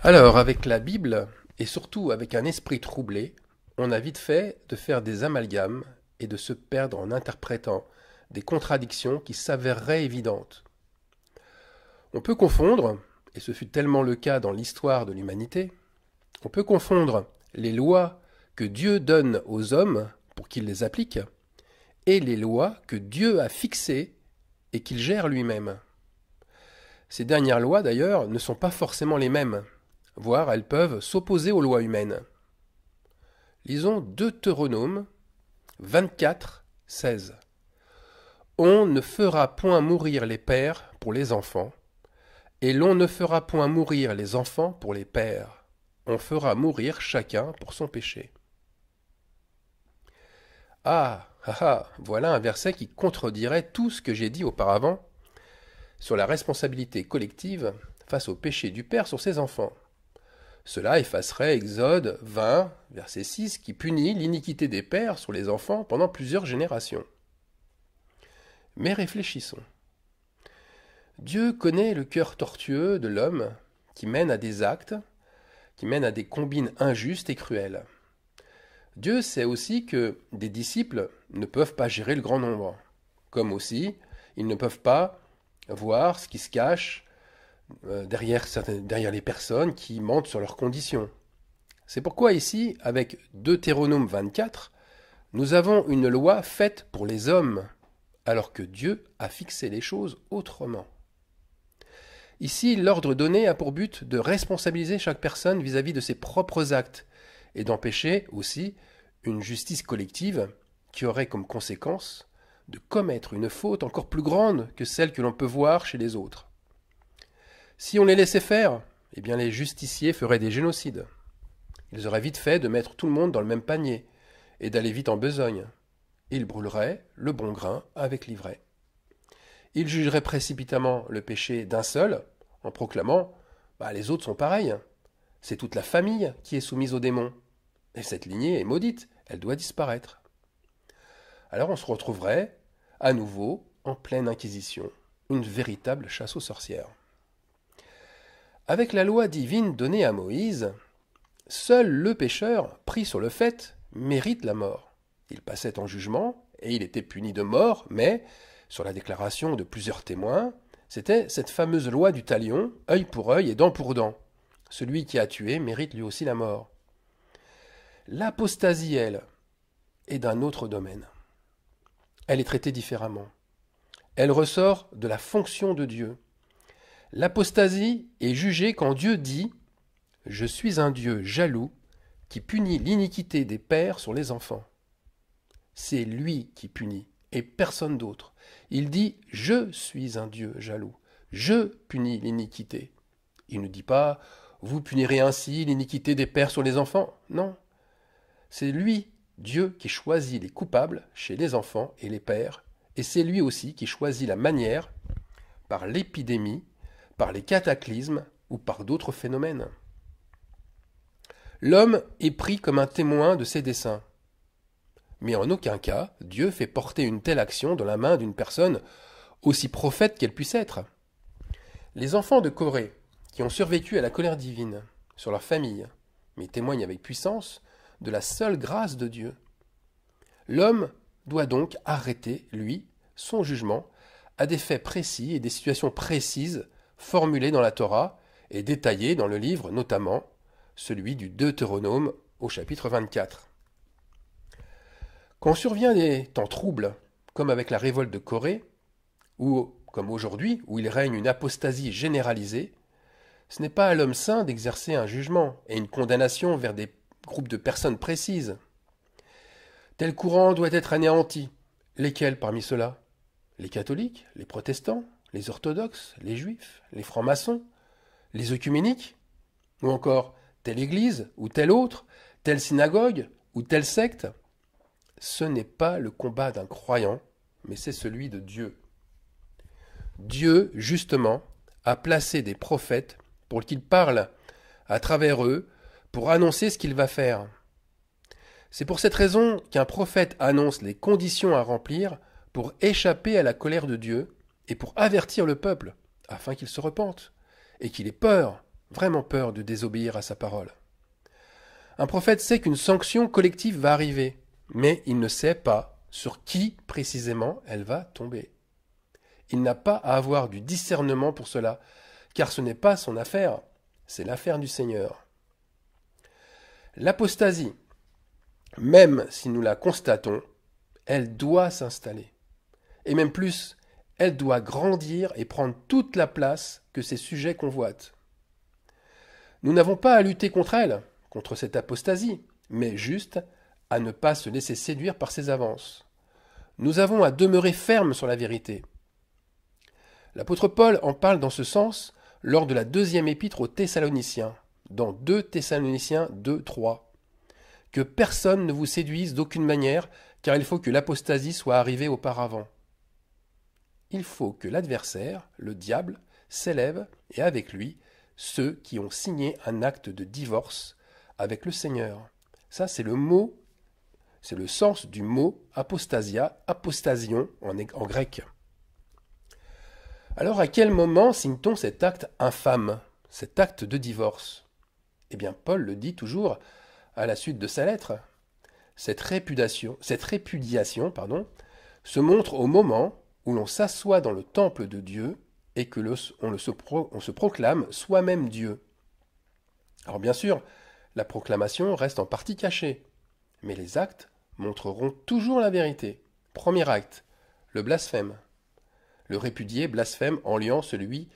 Alors, avec la Bible, et surtout avec un esprit troublé, on a vite fait de faire des amalgames et de se perdre en interprétant des contradictions qui s'avéreraient évidentes. On peut confondre, et ce fut tellement le cas dans l'histoire de l'humanité, on peut confondre les lois que Dieu donne aux hommes pour qu'ils les appliquent et les lois que Dieu a fixées et qu'il gère lui-même. Ces dernières lois, d'ailleurs, ne sont pas forcément les mêmes, voire elles peuvent s'opposer aux lois humaines. Lisons Deutéronome 24, 16. On ne fera point mourir les pères pour les enfants, et l'on ne fera point mourir les enfants pour les pères. On fera mourir chacun pour son péché. Voilà un verset qui contredirait tout ce que j'ai dit auparavant sur la responsabilité collective face au péché du père sur ses enfants. Cela effacerait Exode 20, verset 6, qui punit l'iniquité des pères sur les enfants pendant plusieurs générations. Mais réfléchissons. Dieu connaît le cœur tortueux de l'homme qui mène à des actes, qui mène à des combines injustes et cruelles. Dieu sait aussi que des disciples ne peuvent pas gérer le grand nombre, comme aussi ils ne peuvent pas voir ce qui se cache derrière les personnes qui mentent sur leurs conditions. C'est pourquoi ici, avec Deutéronome 24, nous avons une loi faite pour les hommes, alors que Dieu a fixé les choses autrement. Ici, l'ordre donné a pour but de responsabiliser chaque personne vis-à-vis de ses propres actes et d'empêcher aussi une justice collective qui aurait comme conséquence de commettre une faute encore plus grande que celle que l'on peut voir chez les autres. Si on les laissait faire, eh bien les justiciers feraient des génocides. Ils auraient vite fait de mettre tout le monde dans le même panier et d'aller vite en besogne. Ils brûleraient le bon grain avec l'ivraie. Ils jugeraient précipitamment le péché d'un seul en proclamant « les autres sont pareils, c'est toute la famille qui est soumise aux démons, et cette lignée est maudite, elle doit disparaître. » Alors on se retrouverait à nouveau en pleine inquisition, une véritable chasse aux sorcières. Avec la loi divine donnée à Moïse, seul le pécheur, pris sur le fait, mérite la mort. Il passait en jugement et il était puni de mort, mais, sur la déclaration de plusieurs témoins, c'était cette fameuse loi du talion, œil pour œil et dent pour dent. Celui qui a tué mérite lui aussi la mort. L'apostasie, elle, est d'un autre domaine. Elle est traitée différemment. Elle ressort de la fonction de Dieu. L'apostasie est jugée quand Dieu dit « Je suis un Dieu jaloux qui punit l'iniquité des pères sur les enfants. » C'est lui qui punit et personne d'autre. Il dit « Je suis un Dieu jaloux. Je punis l'iniquité. » Il ne dit pas « Vous punirez ainsi l'iniquité des pères sur les enfants. » Non. C'est lui, Dieu, qui choisit les coupables chez les enfants et les pères, et c'est lui aussi qui choisit la manière, par l'épidémie, par les cataclysmes ou par d'autres phénomènes. L'homme est pris comme un témoin de ses desseins. Mais en aucun cas, Dieu fait porter une telle action dans la main d'une personne aussi prophète qu'elle puisse être. Les enfants de Corée, qui ont survécu à la colère divine sur leur famille, mais témoignent avec puissance de la seule grâce de Dieu. L'homme doit donc arrêter, lui, son jugement à des faits précis et des situations précises formulées dans la Torah et détaillées dans le livre, notamment celui du Deutéronome au chapitre 24. Quand survient des temps troubles, comme avec la révolte de Corée, ou comme aujourd'hui, où il règne une apostasie généralisée, ce n'est pas à l'homme saint d'exercer un jugement et une condamnation vers des groupes de personnes précises. Tel courant doit être anéanti. Lesquels parmi ceux-là? Les catholiques, les protestants, les orthodoxes, les juifs, les francs-maçons, les œcuméniques? Ou encore telle église ou telle autre, telle synagogue ou telle secte? Ce n'est pas le combat d'un croyant, mais c'est celui de Dieu. Dieu, justement, a placé des prophètes pour qu'ils parlent à travers eux, pour annoncer ce qu'il va faire. C'est pour cette raison qu'un prophète annonce les conditions à remplir pour échapper à la colère de Dieu et pour avertir le peuple, afin qu'il se repente, et qu'il ait peur, vraiment peur de désobéir à sa parole. Un prophète sait qu'une sanction collective va arriver, mais il ne sait pas sur qui précisément elle va tomber. Il n'a pas à avoir du discernement pour cela, car ce n'est pas son affaire, c'est l'affaire du Seigneur. L'apostasie, même si nous la constatons, elle doit s'installer. Et même plus, elle doit grandir et prendre toute la place que ces sujets convoitent. Nous n'avons pas à lutter contre elle, contre cette apostasie, mais juste à ne pas se laisser séduire par ses avances. Nous avons à demeurer fermes sur la vérité. L'apôtre Paul en parle dans ce sens lors de la deuxième épître aux Thessaloniciens, dans 2 Thessaloniciens 2, 3. Que personne ne vous séduise d'aucune manière, car il faut que l'apostasie soit arrivée auparavant. Il faut que l'adversaire, le diable, s'élève, et avec lui, ceux qui ont signé un acte de divorce avec le Seigneur. Ça, c'est le mot, c'est le sens du mot apostasia, apostasion en grec. Alors, à quel moment signe-t-on cet acte infâme, cet acte de divorce? Eh bien, Paul le dit toujours à la suite de sa lettre. Cette répudiation, se montre au moment où l'on s'assoit dans le temple de Dieu et que on se proclame soi-même Dieu. Alors bien sûr, la proclamation reste en partie cachée, mais les actes montreront toujours la vérité. Premier acte, le blasphème. Le répudié blasphème en liant celui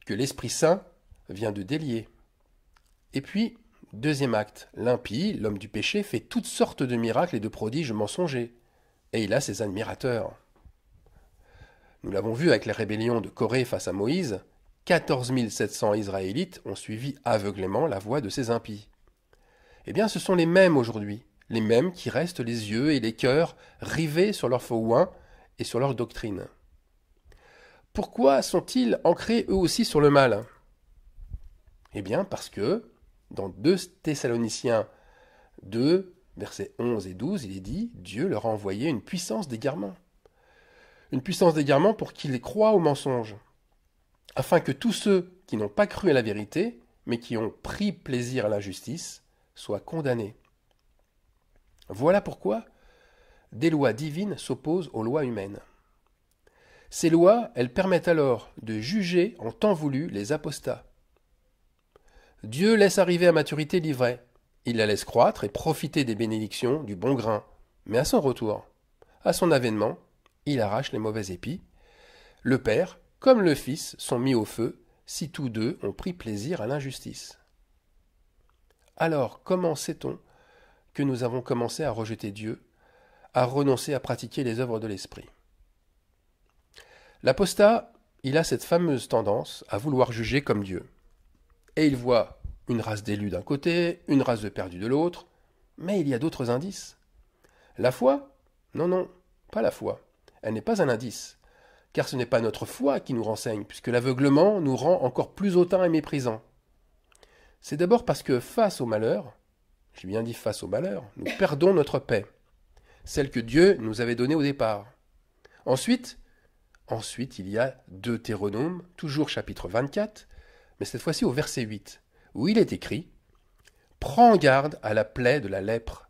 que l'Esprit Saint vient de délier. Et puis, deuxième acte, l'impie, l'homme du péché, fait toutes sortes de miracles et de prodiges mensongers, et il a ses admirateurs. Nous l'avons vu avec la rébellion de Corée face à Moïse, 14 700 Israélites ont suivi aveuglément la voie de ces impies. Eh bien, ce sont les mêmes aujourd'hui, les mêmes qui restent les yeux et les cœurs rivés sur leur faux oin et sur leur doctrine. Pourquoi sont-ils ancrés eux aussi sur le mal? Eh bien, parce que, dans 2 Thessaloniciens 2, versets 11 et 12, il est dit, Dieu leur a envoyé une puissance d'égarement. Une puissance d'égarement pour qu'ils croient au mensonge, afin que tous ceux qui n'ont pas cru à la vérité, mais qui ont pris plaisir à l'injustice, soient condamnés. Voilà pourquoi des lois divines s'opposent aux lois humaines. Ces lois, elles permettent alors de juger en temps voulu les apostats. Dieu laisse arriver à maturité l'ivraie, il la laisse croître et profiter des bénédictions du bon grain, mais à son retour, à son avènement, il arrache les mauvais épis. Le Père, comme le Fils, sont mis au feu, si tous deux ont pris plaisir à l'injustice. Alors, comment sait-on que nous avons commencé à rejeter Dieu, à renoncer à pratiquer les œuvres de l'Esprit? L'apostat, il a cette fameuse tendance à vouloir juger comme Dieu. Et il voit une race d'élus d'un côté, une race de perdus de l'autre, mais il y a d'autres indices. La foi? Non, pas la foi. Elle n'est pas un indice, car ce n'est pas notre foi qui nous renseigne, puisque l'aveuglement nous rend encore plus hautains et méprisants. C'est d'abord parce que face au malheur, j'ai bien dit face au malheur, nous perdons notre paix, celle que Dieu nous avait donnée au départ. Ensuite, il y a Deutéronome, toujours chapitre 24, mais cette fois-ci au verset 8, où il est écrit « Prends garde à la plaie de la lèpre,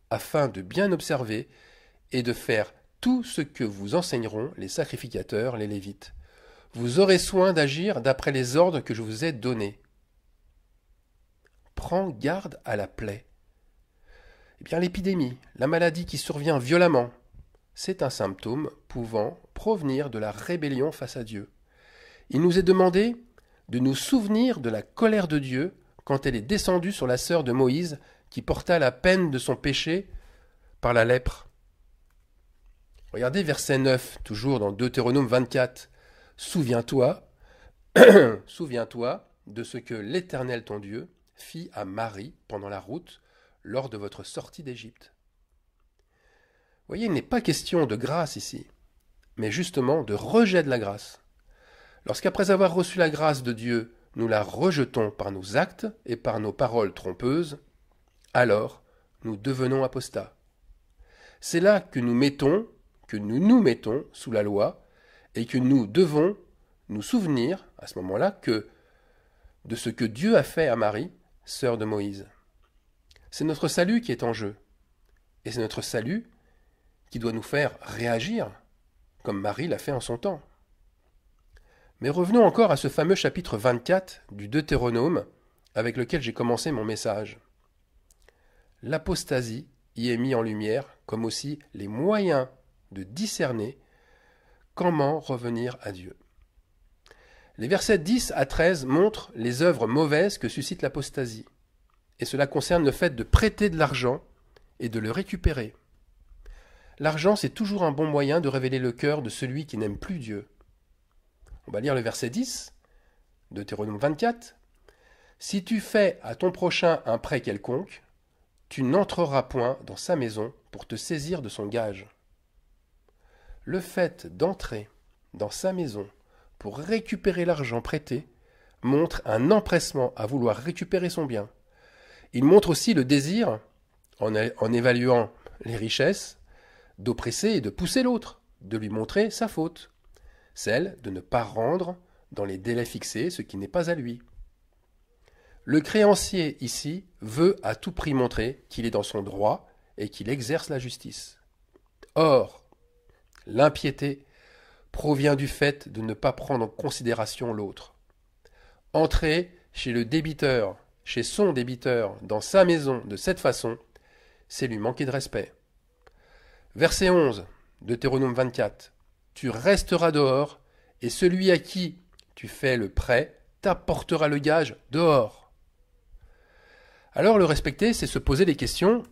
afin de bien observer et de faire tout ce que vous enseigneront les sacrificateurs, les Lévites. Vous aurez soin d'agir d'après les ordres que je vous ai donnés. » Prends garde à la plaie. Eh bien, l'épidémie, la maladie qui survient violemment, c'est un symptôme pouvant provenir de la rébellion face à Dieu. Il nous est demandé de nous souvenir de la colère de Dieu quand elle est descendue sur la sœur de Moïse qui porta la peine de son péché par la lèpre. Regardez verset 9, toujours dans Deutéronome 24. Souviens-toi de ce que l'Éternel ton Dieu fit à Marie pendant la route lors de votre sortie d'Égypte. Vous voyez, il n'est pas question de grâce ici, mais justement de rejet de la grâce. Lorsqu'après avoir reçu la grâce de Dieu, nous la rejetons par nos actes et par nos paroles trompeuses, alors nous devenons apostats. C'est là que nous nous mettons sous la loi et que nous devons nous souvenir à ce moment-là que de ce que Dieu a fait à Marie, sœur de Moïse. C'est notre salut qui est en jeu. Et c'est notre salut qui doit nous faire réagir, comme Marie l'a fait en son temps. Mais revenons encore à ce fameux chapitre 24 du Deutéronome avec lequel j'ai commencé mon message. L'apostasie y est mis en lumière, comme aussi les moyens de discerner comment revenir à Dieu. Les versets 10 à 13 montrent les œuvres mauvaises que suscite l'apostasie. Et cela concerne le fait de prêter de l'argent et de le récupérer. L'argent, c'est toujours un bon moyen de révéler le cœur de celui qui n'aime plus Dieu. On va lire le verset 10, Deutéronome 24. « Si tu fais à ton prochain un prêt quelconque, tu n'entreras point dans sa maison pour te saisir de son gage. » Le fait d'entrer dans sa maison pour récupérer l'argent prêté montre un empressement à vouloir récupérer son bien. Il montre aussi le désir, en évaluant les richesses, d'oppresser et de pousser l'autre, de lui montrer sa faute, celle de ne pas rendre dans les délais fixés ce qui n'est pas à lui. Le créancier ici veut à tout prix montrer qu'il est dans son droit et qu'il exerce la justice. Or, l'impiété provient du fait de ne pas prendre en considération l'autre. Entrer chez le débiteur, chez son débiteur, dans sa maison de cette façon, c'est lui manquer de respect. Verset 11, Deutéronome 24. Tu resteras dehors, et celui à qui tu fais le prêt t'apportera le gage dehors. Alors le respecter, c'est se poser les questions.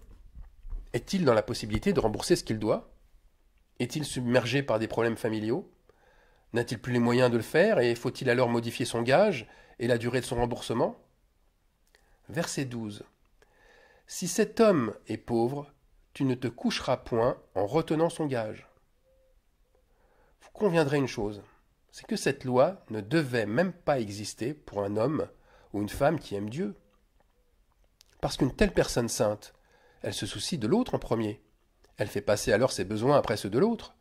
Est-il dans la possibilité de rembourser ce qu'il doit? Est-il submergé par des problèmes familiaux? N'a-t-il plus les moyens de le faire et faut-il alors modifier son gage et la durée de son remboursement? Verset 12. Si cet homme est pauvre, tu ne te coucheras point en retenant son gage. Vous conviendrez une chose, c'est que cette loi ne devait même pas exister pour un homme ou une femme qui aime Dieu. Parce qu'une telle personne sainte, elle se soucie de l'autre en premier. Elle fait passer alors ses besoins après ceux de l'autre.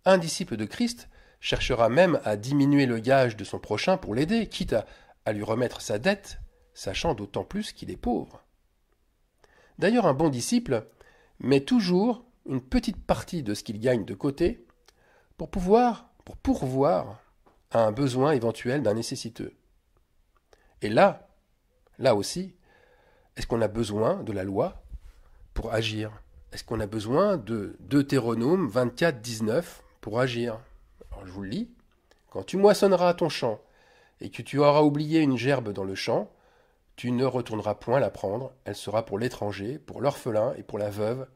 Un disciple de Christ cherchera même à diminuer le gage de son prochain pour l'aider, quitte à lui remettre sa dette, sachant d'autant plus qu'il est pauvre. D'ailleurs, un bon disciple met toujours une petite partie de ce qu'il gagne de côté pour pourvoir à un besoin éventuel d'un nécessiteux. Et là aussi, est-ce qu'on a besoin de la loi pour agir? Est-ce qu'on a besoin de Deutéronome 24, 19 pour agir? Alors je vous le lis. Quand tu moissonneras ton champ et que tu auras oublié une gerbe dans le champ, tu ne retourneras point la prendre, elle sera pour l'étranger, pour l'orphelin et pour la veuve,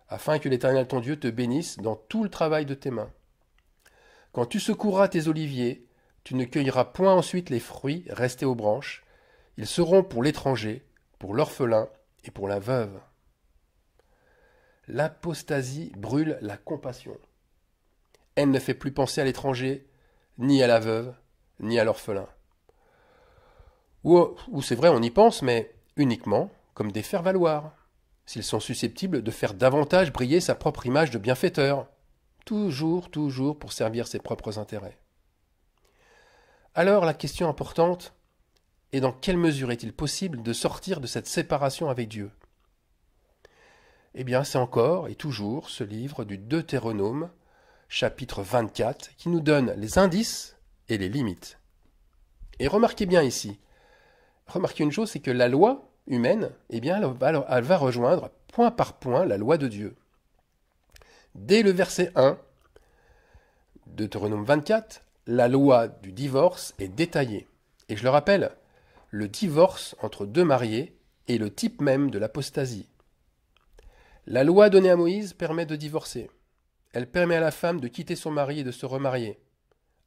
afin que l'Éternel ton Dieu te bénisse dans tout le travail de tes mains. Quand tu secoueras tes oliviers, tu ne cueilleras point ensuite les fruits restés aux branches, ils seront pour l'étranger, pour l'orphelin et pour la veuve. L'apostasie brûle la compassion. Elle ne fait plus penser à l'étranger, ni à la veuve, ni à l'orphelin. Ou c'est vrai, on y pense, mais uniquement comme des faire-valoir, s'ils sont susceptibles de faire davantage briller sa propre image de bienfaiteur, toujours pour servir ses propres intérêts. Alors la question importante est dans quelle mesure est-il possible de sortir de cette séparation avec Dieu? Eh bien, c'est encore et toujours ce livre du Deutéronome, chapitre 24, qui nous donne les indices et les limites. Et remarquez bien ici, remarquez une chose, c'est que la loi humaine, eh bien, elle va rejoindre point par point la loi de Dieu. Dès le verset 1, Deutéronome 24, la loi du divorce est détaillée. Et je le rappelle, le divorce entre deux mariés est le type même de l'apostasie. La loi donnée à Moïse permet de divorcer. Elle permet à la femme de quitter son mari et de se remarier,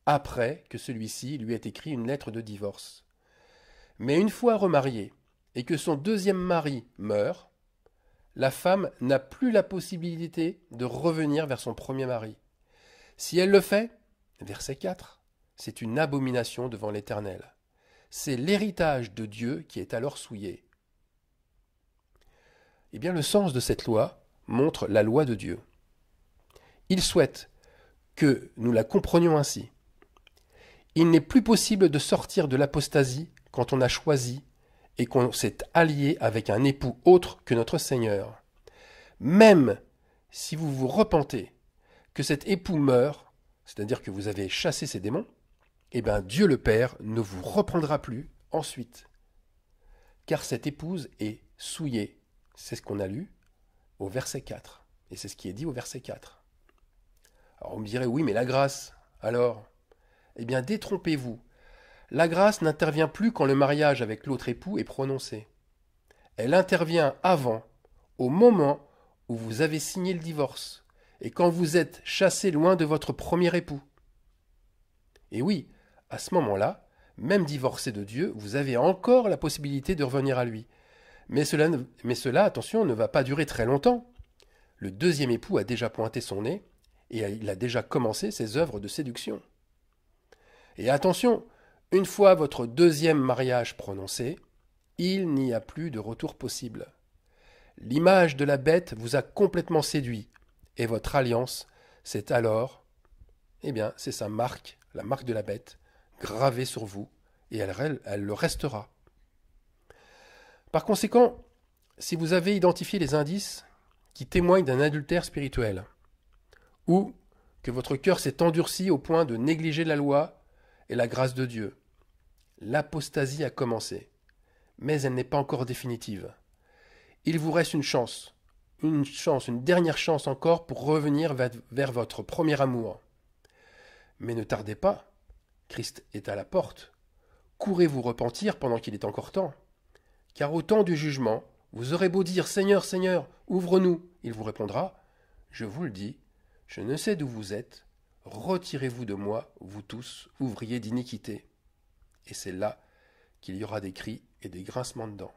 après que celui-ci lui ait écrit une lettre de divorce. Mais une fois remariée, et que son deuxième mari meurt, la femme n'a plus la possibilité de revenir vers son premier mari. Si elle le fait, verset 4, c'est une abomination devant l'Éternel. C'est l'héritage de Dieu qui est alors souillé. Eh bien, le sens de cette loi montre la loi de Dieu. Il souhaite que nous la comprenions ainsi. Il n'est plus possible de sortir de l'apostasie quand on a choisi et qu'on s'est allié avec un époux autre que notre Seigneur. Même si vous vous repentez que cet époux meurt, c'est-à-dire que vous avez chassé ces démons, eh bien Dieu le Père ne vous reprendra plus ensuite. Car cette épouse est souillée. C'est ce qu'on a lu au verset 4. Et c'est ce qui est dit au verset 4. Alors on me dirait, oui, mais la grâce, alors? Eh bien, détrompez-vous. La grâce n'intervient plus quand le mariage avec l'autre époux est prononcé. Elle intervient avant, au moment où vous avez signé le divorce, et quand vous êtes chassé loin de votre premier époux. Et oui, à ce moment-là, même divorcé de Dieu, vous avez encore la possibilité de revenir à lui. Mais cela, attention, ne va pas durer très longtemps. Le deuxième époux a déjà pointé son nez, et il a déjà commencé ses œuvres de séduction. Et attention, une fois votre deuxième mariage prononcé, il n'y a plus de retour possible. L'image de la bête vous a complètement séduit, et votre alliance, c'est alors, c'est sa marque, la marque de la bête, gravée sur vous, et elle le restera. Par conséquent, si vous avez identifié les indices qui témoignent d'un adultère spirituel, ou que votre cœur s'est endurci au point de négliger la loi et la grâce de Dieu, l'apostasie a commencé, mais elle n'est pas encore définitive. Il vous reste une dernière chance encore pour revenir vers votre premier amour. Mais ne tardez pas, Christ est à la porte. Courez vous repentir pendant qu'il est encore temps. Car au temps du jugement, vous aurez beau dire « Seigneur, Seigneur, ouvre-nous », il vous répondra « Je vous le dis, je ne sais d'où vous êtes, retirez-vous de moi, vous tous, ouvriers d'iniquité. » Et c'est là qu'il y aura des cris et des grincements de dents.